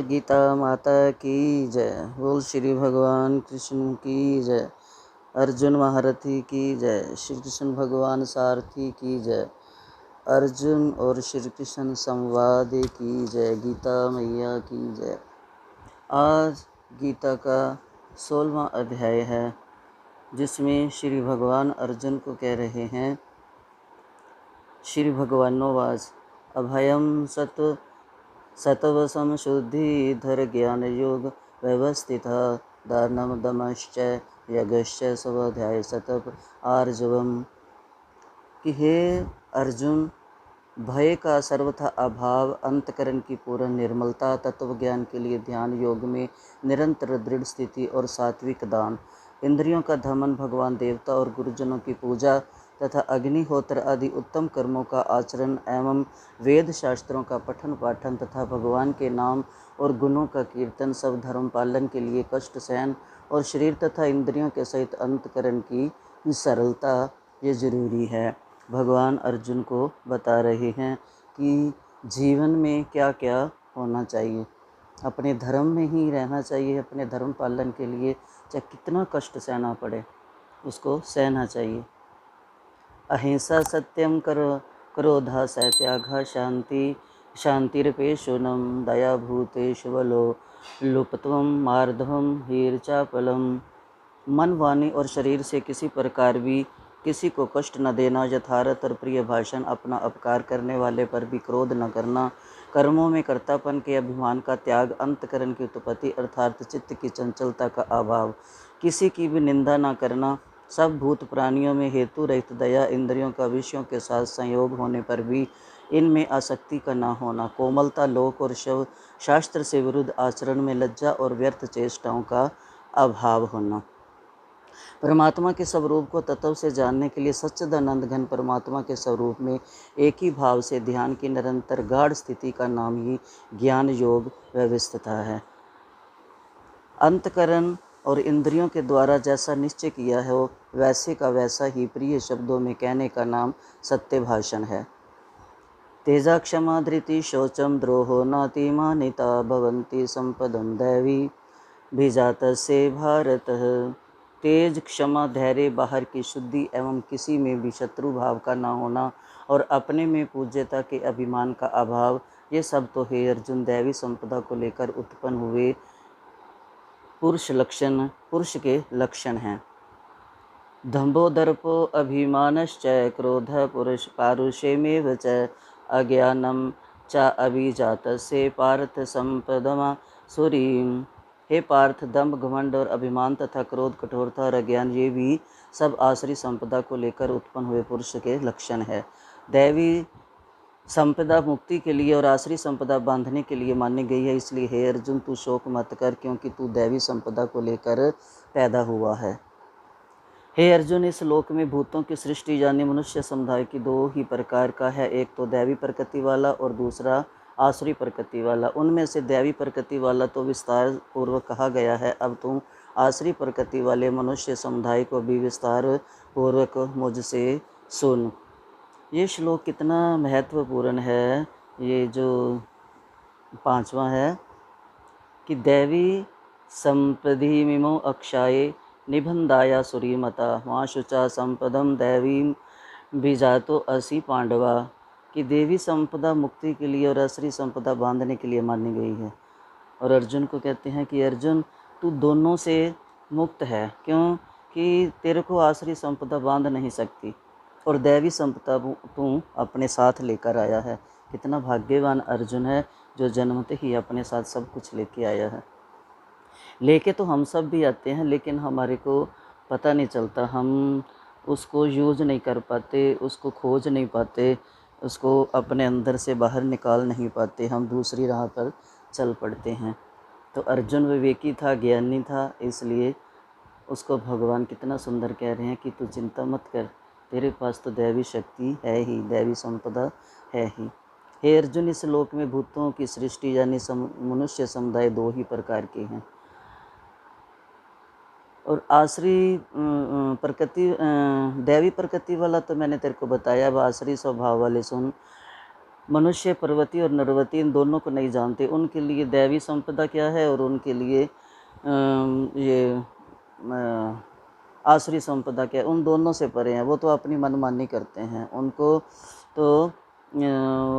गीता माता की जय। बोल श्री भगवान कृष्ण की जय। अर्जुन महारथी की जय। श्री कृष्ण भगवान सारथी की जय। अर्जुन और श्री कृष्ण संवाद की जय। गीता मैया की जय। आज गीता का 16वां अध्याय है, जिसमें श्री भगवान अर्जुन को कह रहे हैं, श्री भगवानोवाच अभयम सत्वसम शुद्धि धर ज्ञान योग व्यवस्थित दानम दमश्च यज्ञश्च स्वाध्याय सतप आर्जवम। कि हे अर्जुन, भय का सर्वथा अभाव, अंतकरण की पूर्ण निर्मलता, तत्व ज्ञान के लिए ध्यान योग में निरंतर दृढ़ स्थिति और सात्विक दान, इंद्रियों का दमन, भगवान देवता और गुरुजनों की पूजा तथा अग्निहोत्र आदि उत्तम कर्मों का आचरण एवं वेद शास्त्रों का पठन पाठन तथा भगवान के नाम और गुणों का कीर्तन, सब धर्म पालन के लिए कष्ट सहन और शरीर तथा इंद्रियों के सहित अंतकरण की सरलता, ये जरूरी है। भगवान अर्जुन को बता रहे हैं कि जीवन में क्या क्या होना चाहिए। अपने धर्म में ही रहना चाहिए। अपने धर्म पालन के लिए चाहे कितना कष्ट सहना पड़े, उसको सहना चाहिए। अहिंसा सत्यम क्रोधा सत्याघ शांतिरपेशुनम दया भूतेषु बलो लुप्तवम मार्दवम हीर्चापलम। मन, वाणी और शरीर से किसी प्रकार भी किसी को कष्ट न देना, यथार्थ और प्रिय भाषण, अपना अपकार करने वाले पर भी क्रोध न करना, कर्मों में कर्तापन के अभिमान का त्याग, अंतकरण की उत्पत्ति अर्थात चित्त की चंचलता का अभाव, किसी की भी निंदा न करना, सब भूत प्राणियों में हेतु रहित दया, इंद्रियों का विषयों के साथ संयोग होने पर भी इनमें आसक्ति का न होना, कोमलता, लोक और शव शास्त्र से विरुद्ध आचरण में लज्जा और व्यर्थ चेष्टाओं का अभाव होना। परमात्मा के स्वरूप को तत्व से जानने के लिए सच्चिदानंद घन परमात्मा के स्वरूप में एक ही भाव से ध्यान की निरंतर गाढ़ स्थिति का नाम ही ज्ञान योग व्यवस्थिता है। अंतकरण और इंद्रियों के द्वारा जैसा निश्चय किया है, वो वैसे का वैसा ही प्रिय शब्दों में कहने का नाम सत्य भाषण है। तेजा क्षमा धृति शौचम द्रोहो नातिमानिता भवन्ति संपदम दैवी भिजात से भारत। तेज, क्षमा, धैर्य, बाहर की शुद्धि एवं किसी में भी शत्रु भाव का न होना और अपने में पूज्यता के अभिमान का अभाव, ये सब तो हे अर्जुन दैवी संपदा को लेकर उत्पन्न हुए पुरुष के लक्षण हैं। दंभो दर्पो अभिमानश्च क्रोध पुरुष पारुषेमेव च अज्ञानम च अभिजातस्य पार्थ संपदमा सुरीम। हे पार्थ, दंभ, घमंड और अभिमान तथा क्रोध, कठोरता और अज्ञान, ये भी सब आसुरी संपदा को लेकर उत्पन्न हुए पुरुष के लक्षण है। दैवी संपदा मुक्ति के लिए और आसुरी संपदा बांधने के लिए मानी गई है। इसलिए हे अर्जुन, तू शोक मत कर, क्योंकि तू दैवी संपदा को लेकर पैदा हुआ है। हे अर्जुन, इस लोक में भूतों की सृष्टि यानी मनुष्य समुदाय की दो ही प्रकार का है, एक तो दैवी प्रकृति वाला और दूसरा आसुरी प्रकृति वाला। उनमें से दैवी प्रकृति वाला तो विस्तार पूर्वक कहा गया है। अब तुम आसुरी प्रकृति वाले मनुष्य समुदाय को भी विस्तार पूर्वक मुझसे सुन। ये श्लोक कितना महत्वपूर्ण है। ये जो 5वां है कि दैवी संपदि मिमो अक्षाये निबंधाया सुरीमता माँ शुचा संपदम दैवीम बीजातो असी पांडवा। कि देवी संपदा मुक्ति के लिए और आसुरी संपदा बांधने के लिए मानी गई है। और अर्जुन को कहते हैं कि अर्जुन, तू दोनों से मुक्त है, क्योंकि तेरे को आसुरी संपदा बांध नहीं सकती और दैवी संपदा तू अपने साथ लेकर आया है। कितना भाग्यवान अर्जुन है जो जन्मते ही अपने साथ सब कुछ लेके आया है। लेके तो हम सब भी आते हैं, लेकिन हमारे को पता नहीं चलता, हम उसको यूज नहीं कर पाते, उसको खोज नहीं पाते, उसको अपने अंदर से बाहर निकाल नहीं पाते, हम दूसरी राह पर चल पड़ते हैं। तो अर्जुन विवेकी था, ज्ञानी था, इसलिए उसको भगवान कितना सुंदर कह रहे हैं कि तू चिंता मत कर, तेरे पास तो दैवी शक्ति है ही, दैवी संपदा है ही। हे अर्जुन, इस लोक में भूतों की सृष्टि यानी मनुष्य समुदाय दो ही प्रकार के हैं। और आसुरी दैवी प्रकृति वाला तो मैंने तेरे को बताया। अब आसुरी स्वभाव वाले सुन। मनुष्य पर्वती और नरवती इन दोनों को नहीं जानते। उनके लिए दैवी संपदा क्या है और उनके लिए ये आसुरी संपदा क्या है, उन दोनों से परे हैं। वो तो अपनी मनमानी करते हैं। उनको तो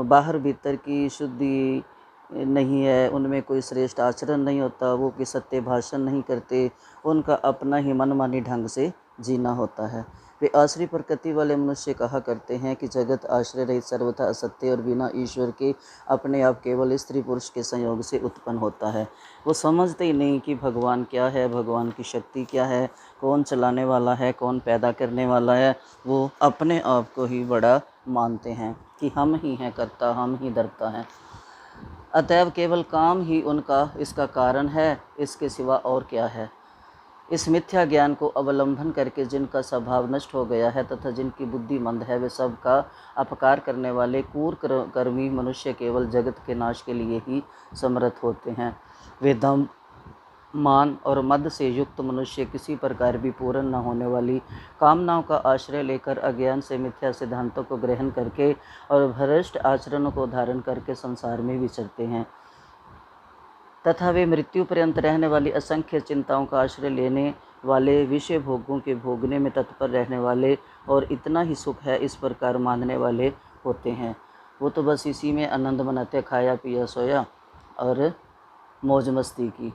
बाहर भीतर की शुद्धि नहीं है, उनमें कोई श्रेष्ठ आचरण नहीं होता, वो कोई सत्य भाषण नहीं करते, उनका अपना ही मनमानी ढंग से जीना होता है। वे आश्रय प्रकृति वाले मनुष्य कहा करते हैं कि जगत आश्रय रहित सर्वथा असत्य और बिना ईश्वर के अपने आप केवल स्त्री पुरुष के संयोग से उत्पन्न होता है। वो समझते ही नहीं कि भगवान क्या है, भगवान की शक्ति क्या है, कौन चलाने वाला है, कौन पैदा करने वाला है। वो अपने आप को ही बड़ा मानते हैं कि हम ही हैं कर्ता, हम ही धर्ता हैं। अतएव केवल काम ही उनका इसका कारण है, इसके सिवा और क्या है। इस मिथ्या ज्ञान को अवलंबन करके जिनका स्वभाव नष्ट हो गया है तथा जिनकी बुद्धि मंद है, वे सबका अपकार करने वाले क्रूर कर्मी मनुष्य केवल जगत के नाश के लिए ही समर्थ होते हैं। वे दम, मान और मद से युक्त मनुष्य किसी प्रकार भी पूर्ण न होने वाली कामनाओं का आश्रय लेकर अज्ञान से मिथ्या सिद्धांतों को ग्रहण करके और भ्रष्ट आचरणों को धारण करके संसार में विचरते हैं तथा वे मृत्यु पर्यंत रहने वाली असंख्य चिंताओं का आश्रय लेने वाले, विषय भोगों के भोगने में तत्पर रहने वाले और इतना ही सुख है इस प्रकार मानने वाले होते हैं। वो तो बस इसी में आनंद मनाते, खाया पिया सोया और मौज मस्ती की।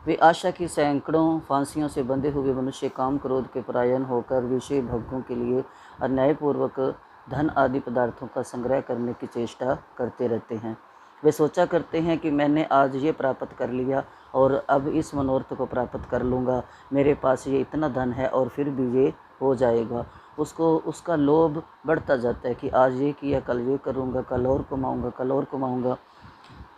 वे आशा की सैकड़ों फांसियों से बंधे हुए मनुष्य काम क्रोध के परायण होकर विषय भोगों के लिए अन्यायपूर्वक धन आदि पदार्थों का संग्रह करने की चेष्टा करते रहते हैं। वे सोचा करते हैं कि मैंने आज ये प्राप्त कर लिया और अब इस मनोरथ को प्राप्त कर लूँगा, मेरे पास ये इतना धन है और फिर भी ये हो जाएगा। उसका लोभ बढ़ता जाता है कि आज ये किया, कल ये करूँगा, कल और कमाऊँगा, कल और कमाऊँगा।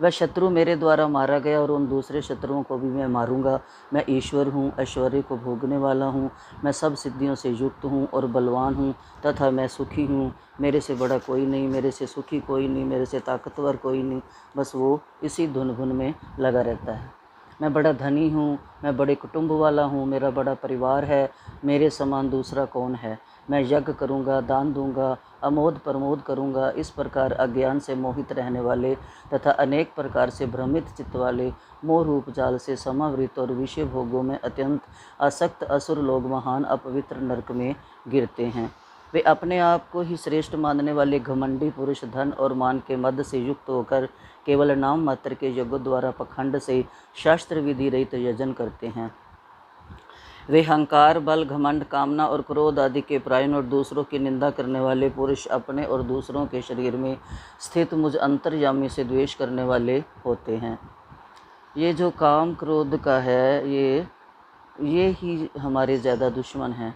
वह शत्रु मेरे द्वारा मारा गया और उन दूसरे शत्रुओं को भी मैं मारूंगा। मैं ईश्वर हूँ, ऐश्वर्य को भोगने वाला हूँ, मैं सब सिद्धियों से युक्त हूँ और बलवान हूँ तथा मैं सुखी हूँ। मेरे से बड़ा कोई नहीं, मेरे से सुखी कोई नहीं, मेरे से ताकतवर कोई नहीं। बस वो इसी धुन भुन में लगा रहता है। मैं बड़ा धनी हूँ, मैं बड़े कुटुंब वाला हूँ, मेरा बड़ा परिवार है, मेरे समान दूसरा कौन है। मैं यज्ञ करूँगा, दान दूँगा, अमोद प्रमोद करूँगा। इस प्रकार अज्ञान से मोहित रहने वाले तथा अनेक प्रकार से भ्रमित चित्त वाले मोह रूप जाल से समावृत और विषय भोगों में अत्यंत आसक्त असुर लोग महान अपवित्र नरक में गिरते हैं। वे अपने आप को ही श्रेष्ठ मानने वाले घमंडी पुरुष धन और मान के मद से युक्त होकर केवल नाम मात्र के यज्ञों द्वारा पखंड से शास्त्र विधि रहित यजन करते हैं। वे अहंकार, बल, घमंड, कामना और क्रोध आदि के प्रायण और दूसरों की निंदा करने वाले पुरुष अपने और दूसरों के शरीर में स्थित मुझ अंतर्यामी से द्वेष करने वाले होते हैं। ये जो काम क्रोध का है, ये ही हमारे ज़्यादा दुश्मन हैं।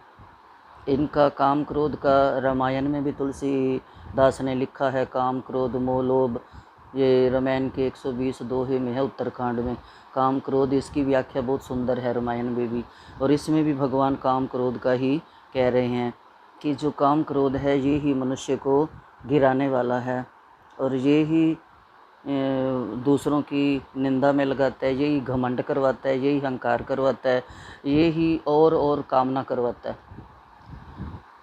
इनका काम क्रोध का रामायण में भी तुलसीदास ने लिखा है। काम क्रोध मोह लोभ, ये रामायण के 120 दोहे में है, उत्तरकांड में। काम क्रोध, इसकी व्याख्या बहुत सुंदर है रामायण में भी। और इसमें भी भगवान काम क्रोध का ही कह रहे हैं कि जो काम क्रोध है ये ही मनुष्य को गिराने वाला है और ये ही दूसरों की निंदा में लगाता है, यही घमंड करवाता है, यही अहंकार करवाता है, ये ही और कामना करवाता है।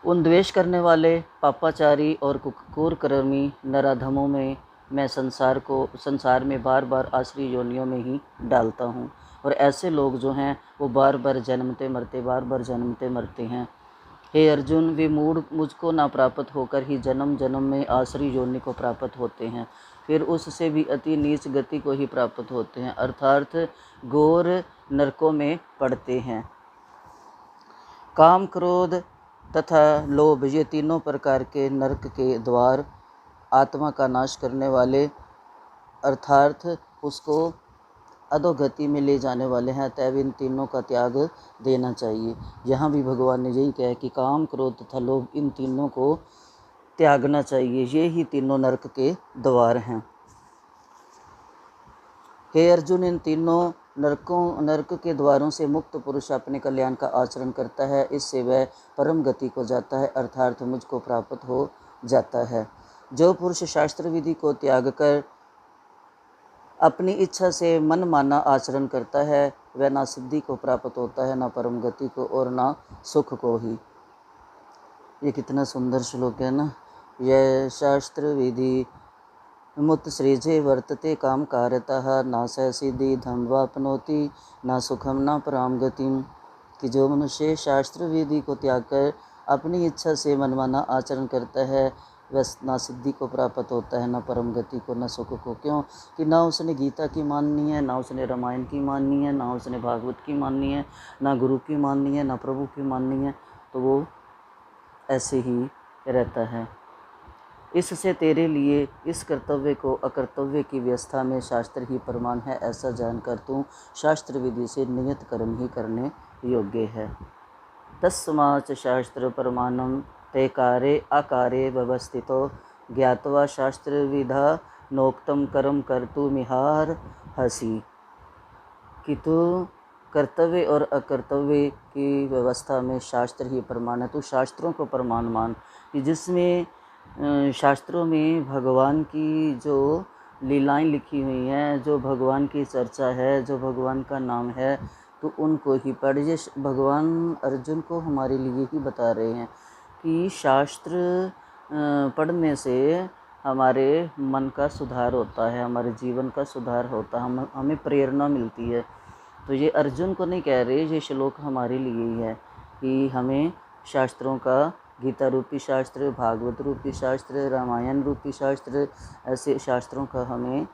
उन द्वेष करने वाले पापाचारी और कुकर्मी नराधमों में मैं संसार में बार बार आश्री योनियों में ही डालता हूँ। और ऐसे लोग जो हैं वो बार बार जन्मते मरते हैं। हे अर्जुन, वे मूढ़ मुझको ना प्राप्त होकर ही जन्म जन्म में आश्री योनि को प्राप्त होते हैं, फिर उससे भी अति नीच गति को ही प्राप्त होते हैं, अर्थात घोर नरकों में पड़ते हैं। काम क्रोध तथा लोभ, ये तीनों प्रकार के नरक के द्वार आत्मा का नाश करने वाले अर्थात उसको अधोगति में ले जाने वाले हैं। अतएव इन तीनों का त्याग देना चाहिए। यहाँ भी भगवान ने यही कहा कि काम क्रोध तथा लोभ, इन तीनों को त्यागना चाहिए। ये ही तीनों नरक के द्वार हैं। हे अर्जुन, इन तीनों नरक के द्वारों से मुक्त पुरुष अपने कल्याण का आचरण करता है, इससे वह परम गति को जाता है, अर्थात मुझको प्राप्त हो जाता है। जो पुरुष शास्त्र विधि को त्याग कर अपनी इच्छा से मन माना आचरण करता है, वह ना सिद्धि को प्राप्त होता है, ना परम गति को और ना सुख को ही। ये कितना सुंदर श्लोक है ना। यह शास्त्र विधि मुत सृजे वर्तते काम कारतः न स सिद्धि धम वापनोति न सुखम न पराम गतिम। कि जो मनुष्य शास्त्र विधि को त्याग कर अपनी इच्छा से मनमाना आचरण करता है वह ना सिद्धि को प्राप्त होता है, न परम गति को, न सुख को। क्यों कि ना उसने गीता की माननी है, ना उसने रामायण की माननी है, ना उसने भागवत की माननी है, ना गुरु की माननी है, ना प्रभु की माननी है, तो वो ऐसे ही रहता है। इससे तेरे लिए इस कर्तव्य को अकर्तव्य की व्यवस्था में शास्त्र ही प्रमाण है, ऐसा जानकर तू शास्त्र विधि से नियत कर्म ही करने योग्य है। तस्माच्च शास्त्र प्रमाणम ते कारे अकारे व्यवस्थितो ज्ञात्वा शास्त्र विधा नोक्तम कर्म कर्तुमिहार हसी। कि तू कर्तव्य और अकर्तव्य की व्यवस्था में शास्त्र ही प्रमाण है। तू शास्त्रों को प्रमाण मान कि जिसमें शास्त्रों में भगवान की जो लीलाएं लिखी हुई हैं, जो भगवान की चर्चा है, जो भगवान का नाम है, तो उनको ही पढ़। ये भगवान अर्जुन को हमारे लिए ही बता रहे हैं कि शास्त्र पढ़ने से हमारे मन का सुधार होता है, हमारे जीवन का सुधार होता है, हमें प्रेरणा मिलती है। तो ये अर्जुन को नहीं कह रहे, ये श्लोक हमारे लिए ही है कि हमें शास्त्रों का, गीता रूपी शास्त्र, भागवत रूपी शास्त्र, रामायण रूपी शास्त्र, ऐसे शास्त्रों का हमें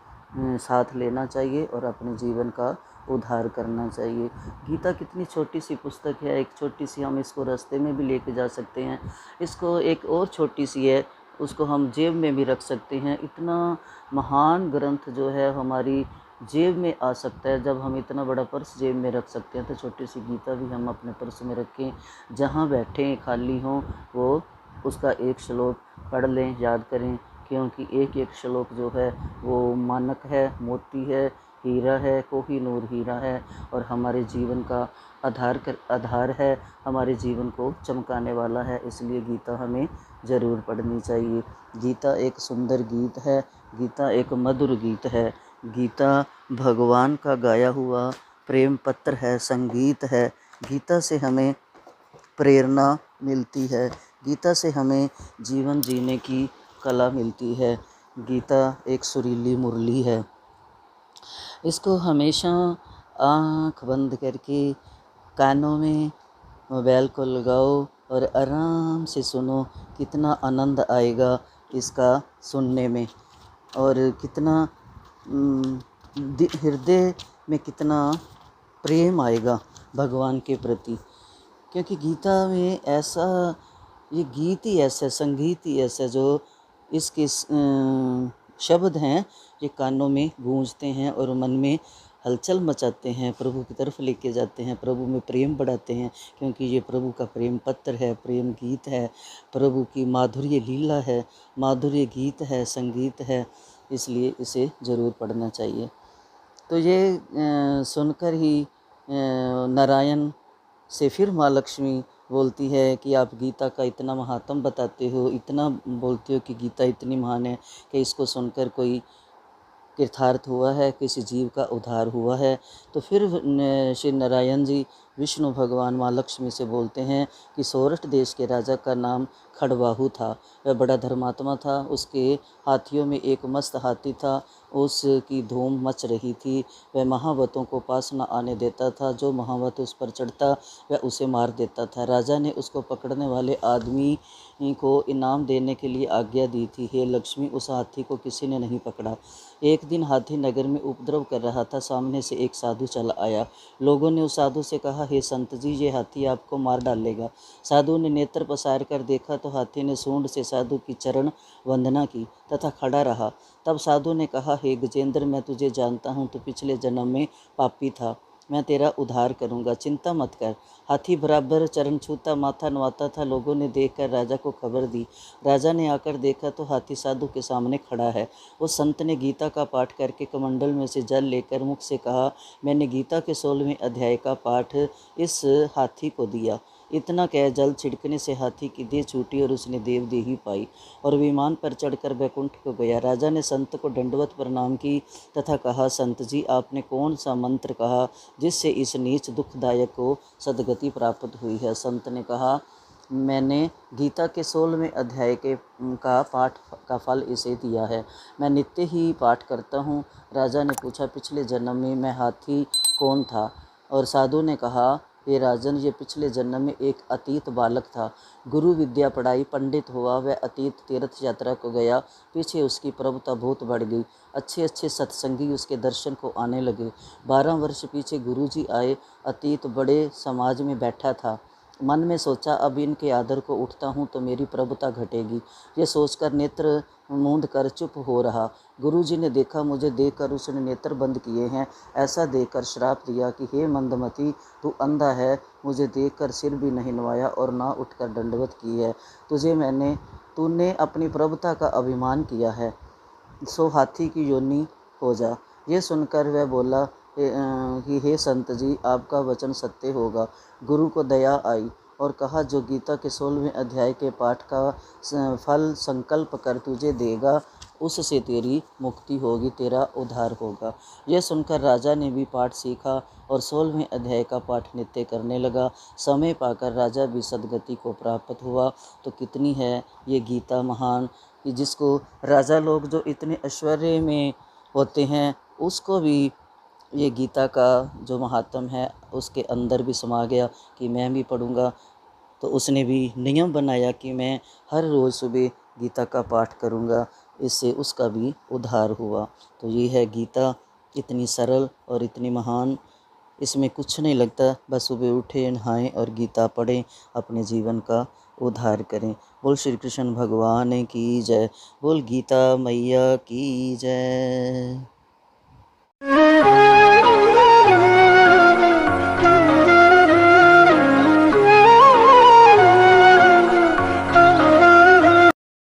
साथ लेना चाहिए और अपने जीवन का उद्धार करना चाहिए। गीता कितनी छोटी सी पुस्तक है, एक छोटी सी, हम इसको रास्ते में भी लेके जा सकते हैं। इसको एक और छोटी सी है, उसको हम जेब में भी रख सकते हैं। इतना महान ग्रंथ जो है हमारी जेब में आ सकता है। जब हम इतना बड़ा पर्स जेब में रख सकते हैं तो छोटी सी गीता भी हम अपने पर्स में रखें, जहाँ बैठें खाली हों वो उसका एक श्लोक पढ़ लें, याद करें, क्योंकि एक एक श्लोक जो है वो मानक है, मोती है, हीरा है, कोहिनूर हीरा है और हमारे जीवन का आधार है, हमारे जीवन को चमकाने वाला है। इसलिए गीता हमें ज़रूर पढ़नी चाहिए। गीता एक सुंदर गीत है, गीता एक मधुर गीत है, गीता भगवान का गाया हुआ प्रेम पत्र है, संगीत है। गीता से हमें प्रेरणा मिलती है, गीता से हमें जीवन जीने की कला मिलती है। गीता एक सुरीली मुरली है, इसको हमेशा आँख बंद करके कानों में मोबाइल को लगाओ और आराम से सुनो। कितना आनंद आएगा इसका सुनने में, और कितना हृदय में कितना प्रेम आएगा भगवान के प्रति। क्योंकि गीता में ऐसा, ये गीत ही ऐसा, संगीत ही ऐसा, जो इसके शब्द हैं ये कानों में गूंजते हैं और मन में हलचल मचाते हैं, प्रभु की तरफ लेके जाते हैं, प्रभु में प्रेम बढ़ाते हैं। क्योंकि ये प्रभु का प्रेम पत्र है, प्रेम गीत है, प्रभु की माधुर्य लीला है, माधुर्य गीत है, संगीत है, इसलिए इसे ज़रूर पढ़ना चाहिए। तो ये सुनकर ही नारायण से फिर माँ लक्ष्मी बोलती है कि आप गीता का इतना महात्म बताते हो, इतना बोलते हो कि गीता इतनी महान है कि इसको सुनकर कोई कृतार्थ हुआ है, किसी जीव का उद्धार हुआ है। तो फिर श्री नारायण जी विष्णु भगवान माँ लक्ष्मी से बोलते हैं कि सौराष्ट्र देश के राजा का नाम खड़बाहू था। वह बड़ा धर्मात्मा था, उसके हाथियों में एक मस्त हाथी था, उसकी धूम मच रही थी। वह महावतों को पास न आने देता था, जो महावत उस पर चढ़ता वह उसे मार देता था। राजा ने उसको पकड़ने वाले आदमी को इनाम देने के लिए आज्ञा दी थी। हे लक्ष्मी, उस हाथी को किसी ने नहीं पकड़ा। एक दिन हाथी नगर में उपद्रव कर रहा था, सामने से एक साधु चला आया। लोगों ने उस साधु से कहा, हे संत जी, ये हाथी आपको मार डालेगा। साधु ने नेत्र पसार कर देखा तो हाथी ने सूंड से साधु की चरण वंदना की तथा खड़ा रहा। तब साधु ने कहा, हे गजेंद्र, मैं तुझे जानता हूँ, तो पिछले जन्म में पापी था, मैं तेरा उद्धार करूँगा, चिंता मत कर। हाथी बराबर चरण छूता, माथा नवाता था। लोगों ने देखकर राजा को खबर दी। राजा ने आकर देखा तो हाथी साधु के सामने खड़ा है। उस संत ने गीता का पाठ करके कमंडल में से जल लेकर मुख से कहा, मैंने गीता के 16वें अध्याय का पाठ इस हाथी को दिया। इतना कह जल छिड़कने से हाथी की देह छूटी और उसने देवदेही पाई और विमान पर चढ़कर बैकुंठ को गया। राजा ने संत को दंडवत प्रणाम की तथा कहा, संत जी, आपने कौन सा मंत्र कहा जिससे इस नीच दुखदायक को सदगति प्राप्त हुई है? संत ने कहा, मैंने गीता के 16वें अध्याय का पाठ का फल इसे दिया है। मैं नित्य ही पाठ करता हूँ। राजा ने पूछा, पिछले जन्म में मैं हाथी कौन था? और साधु ने कहा, हे राजन, ये पिछले जन्म में एक अतीत बालक था। गुरु विद्या पढ़ाई, पंडित हुआ, वह अतीत तीर्थ यात्रा को गया। पीछे उसकी प्रभुता बहुत बढ़ गई। अच्छे अच्छे सत्संगी उसके दर्शन को आने लगे। 12 वर्ष पीछे गुरुजी आए। अतीत बड़े समाज में बैठा था। मन में सोचा, अब इनके आदर को उठता हूँ तो मेरी प्रभुता घटेगी। ये सोचकर नेत्र मूंद कर चुप हो रहा। गुरुजी ने देखा, मुझे देखकर उसने नेत्र बंद किए हैं। ऐसा देखकर श्राप दिया कि हे मंदमती, तू अंधा है। मुझे देखकर सिर भी नहीं नवाया और ना उठकर दंडवत की है। तूने अपनी प्रभुता का अभिमान किया है, सो हाथी की योनि हो जा। ये सुनकर वह बोला कि हे संत जी, आपका वचन सत्य होगा। गुरु को दया आई और कहा, जो गीता के 16वें अध्याय के पाठ का फल संकल्प कर तुझे देगा, उससे तेरी मुक्ति होगी, तेरा उद्धार होगा। यह सुनकर राजा ने भी पाठ सीखा और 16वें अध्याय का पाठ नित्य करने लगा। समय पाकर राजा भी सद्गति को प्राप्त हुआ। तो कितनी है ये गीता महान कि जिसको राजा लोग जो इतने ऐश्वर्य में होते हैं, उसको भी ये गीता का जो महात्म है उसके अंदर भी समा गया कि मैं भी पढ़ूँगा। तो उसने भी नियम बनाया कि मैं हर रोज़ सुबह गीता का पाठ करूँगा। इससे उसका भी उद्धार हुआ। तो ये है गीता, इतनी सरल और इतनी महान। इसमें कुछ नहीं लगता, बस सुबह उठें, नहाएं और गीता पढ़ें, अपने जीवन का उद्धार करें। बोल श्री कृष्ण भगवान की जय। बोल गीता मैया की जय।